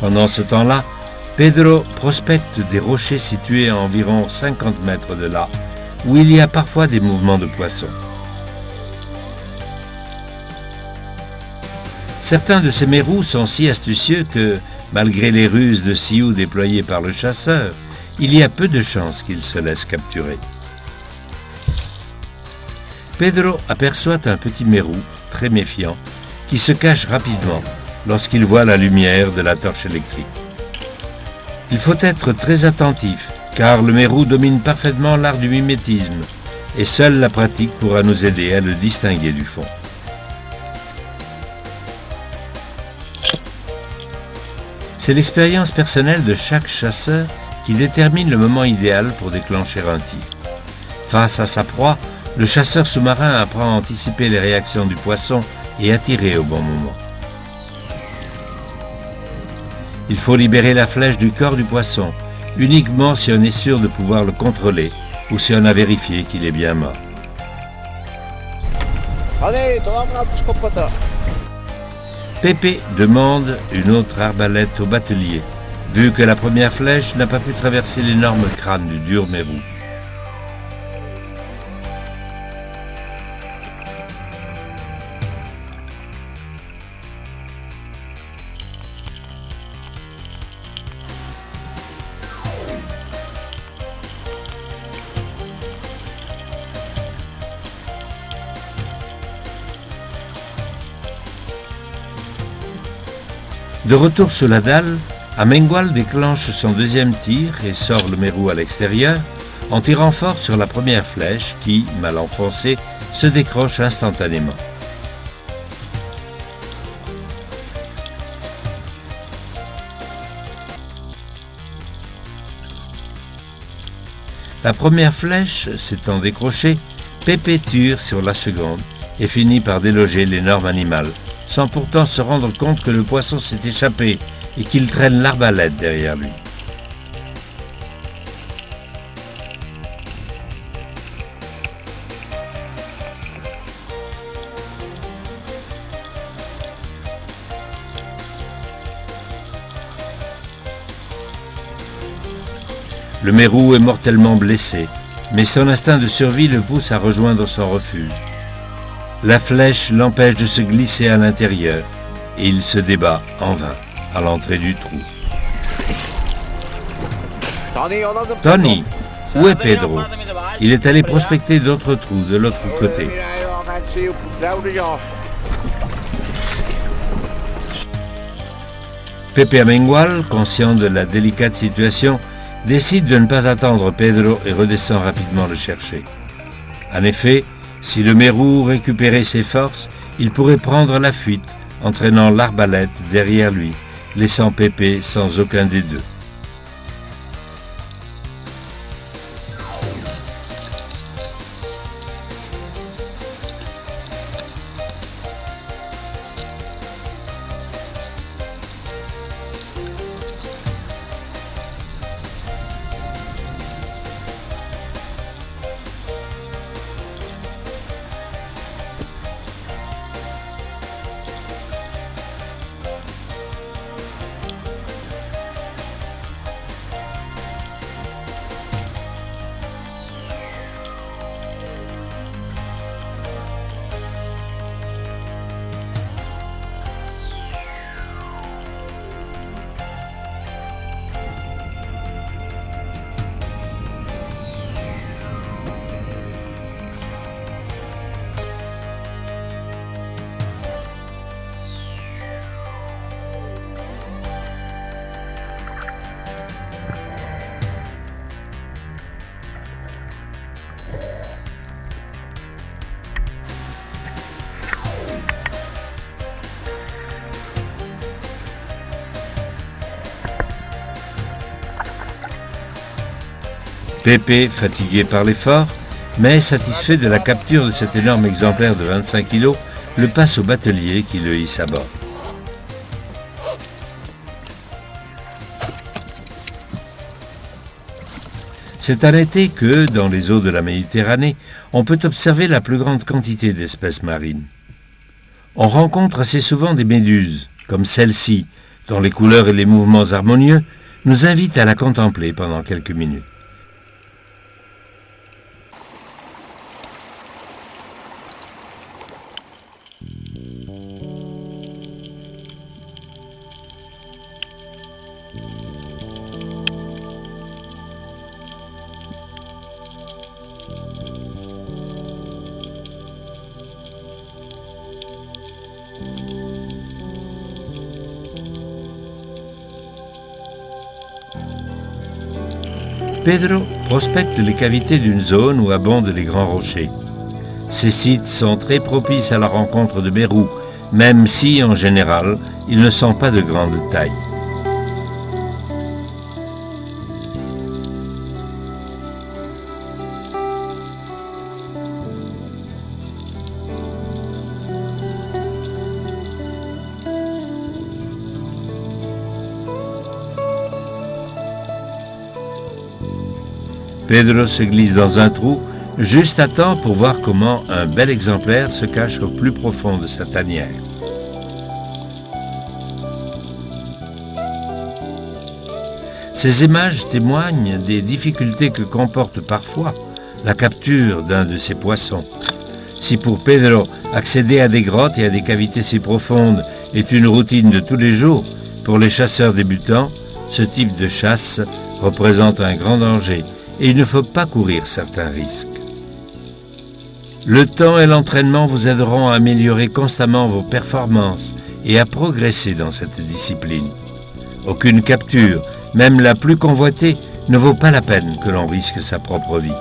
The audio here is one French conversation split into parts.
Pendant ce temps-là, Pedro prospecte des rochers situés à environ 50 mètres de là, où il y a parfois des mouvements de poissons. Certains de ces mérous sont si astucieux que, malgré les ruses de Sioux déployées par le chasseur, il y a peu de chances qu'ils se laissent capturer. Pedro aperçoit un petit mérou, très méfiant, qui se cache rapidement lorsqu'il voit la lumière de la torche électrique. Il faut être très attentif, car le mérou domine parfaitement l'art du mimétisme, et seule la pratique pourra nous aider à le distinguer du fond. C'est l'expérience personnelle de chaque chasseur qui détermine le moment idéal pour déclencher un tir. Face à sa proie, le chasseur sous-marin apprend à anticiper les réactions du poisson et à tirer au bon moment. Il faut libérer la flèche du corps du poisson, uniquement si on est sûr de pouvoir le contrôler ou si on a vérifié qu'il est bien mort. Pépé demande une autre arbalète au batelier, vu que la première flèche n'a pas pu traverser l'énorme crâne du dur mérou. De retour sur la dalle, Amengual déclenche son deuxième tir et sort le mérou à l'extérieur en tirant fort sur la première flèche qui, mal enfoncée, se décroche instantanément. La première flèche s'étant décrochée, Pépé tire sur la seconde et finit par déloger l'énorme animal, sans pourtant se rendre compte que le poisson s'est échappé et qu'il traîne l'arbalète derrière lui. Le mérou est mortellement blessé, mais son instinct de survie le pousse à rejoindre son refuge. La flèche l'empêche de se glisser à l'intérieur et il se débat en vain à l'entrée du trou. Tony, où est Pedro? Il est allé prospecter d'autres trous de l'autre côté. Pépé Amengual, conscient de la délicate situation, décide de ne pas attendre Pedro et redescend rapidement le chercher. En effet, si le mérou récupérait ses forces, il pourrait prendre la fuite, entraînant l'arbalète derrière lui, laissant Pépé sans aucun des deux. Pépé, fatigué par l'effort, mais satisfait de la capture de cet énorme exemplaire de 25 kg, le passe au batelier qui le hisse à bord. C'est en été que, dans les eaux de la Méditerranée, on peut observer la plus grande quantité d'espèces marines. On rencontre assez souvent des méduses, comme celle-ci, dont les couleurs et les mouvements harmonieux nous invitent à la contempler pendant quelques minutes. Pedro prospecte les cavités d'une zone où abondent les grands rochers. Ces sites sont très propices à la rencontre de mérous, même si, en général, ils ne sont pas de grande taille. Pedro se glisse dans un trou, juste à temps pour voir comment un bel exemplaire se cache au plus profond de sa tanière. Ces images témoignent des difficultés que comporte parfois la capture d'un de ces poissons. Si pour Pedro, accéder à des grottes et à des cavités si profondes est une routine de tous les jours, pour les chasseurs débutants, ce type de chasse représente un grand danger et il ne faut pas courir certains risques. Le temps et l'entraînement vous aideront à améliorer constamment vos performances et à progresser dans cette discipline. Aucune capture, même la plus convoitée, ne vaut pas la peine que l'on risque sa propre vie.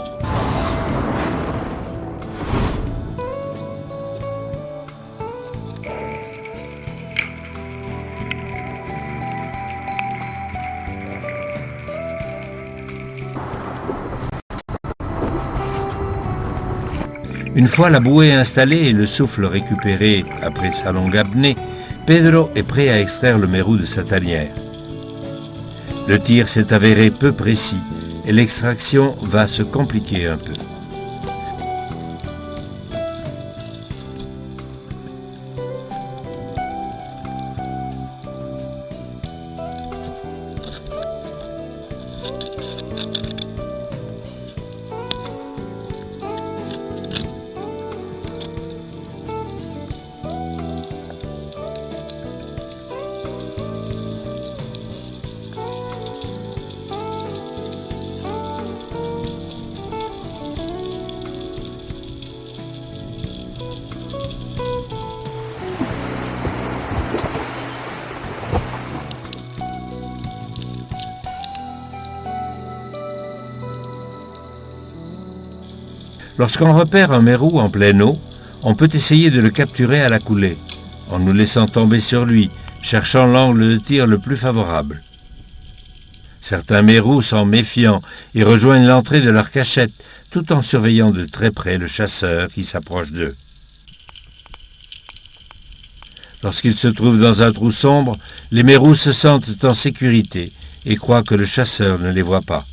Une fois la bouée installée et le souffle récupéré après sa longue apnée, Pedro est prêt à extraire le mérou de sa tanière. Le tir s'est avéré peu précis et l'extraction va se compliquer un peu. Lorsqu'on repère un mérou en pleine eau, on peut essayer de le capturer à la coulée, en nous laissant tomber sur lui, cherchant l'angle de tir le plus favorable. Certains mérous sont méfiants et rejoignent l'entrée de leur cachette, tout en surveillant de très près le chasseur qui s'approche d'eux. Lorsqu'ils se trouvent dans un trou sombre, les mérous se sentent en sécurité et croient que le chasseur ne les voit pas.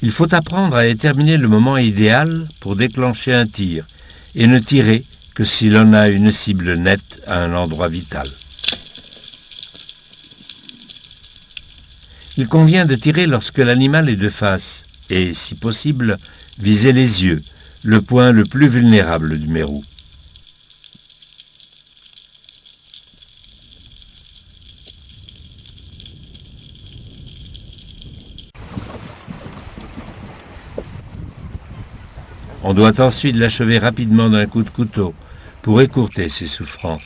Il faut apprendre à déterminer le moment idéal pour déclencher un tir et ne tirer que si l'on a une cible nette à un endroit vital. Il convient de tirer lorsque l'animal est de face et, si possible, viser les yeux, le point le plus vulnérable du mérou. On doit ensuite l'achever rapidement d'un coup de couteau pour écourter ses souffrances.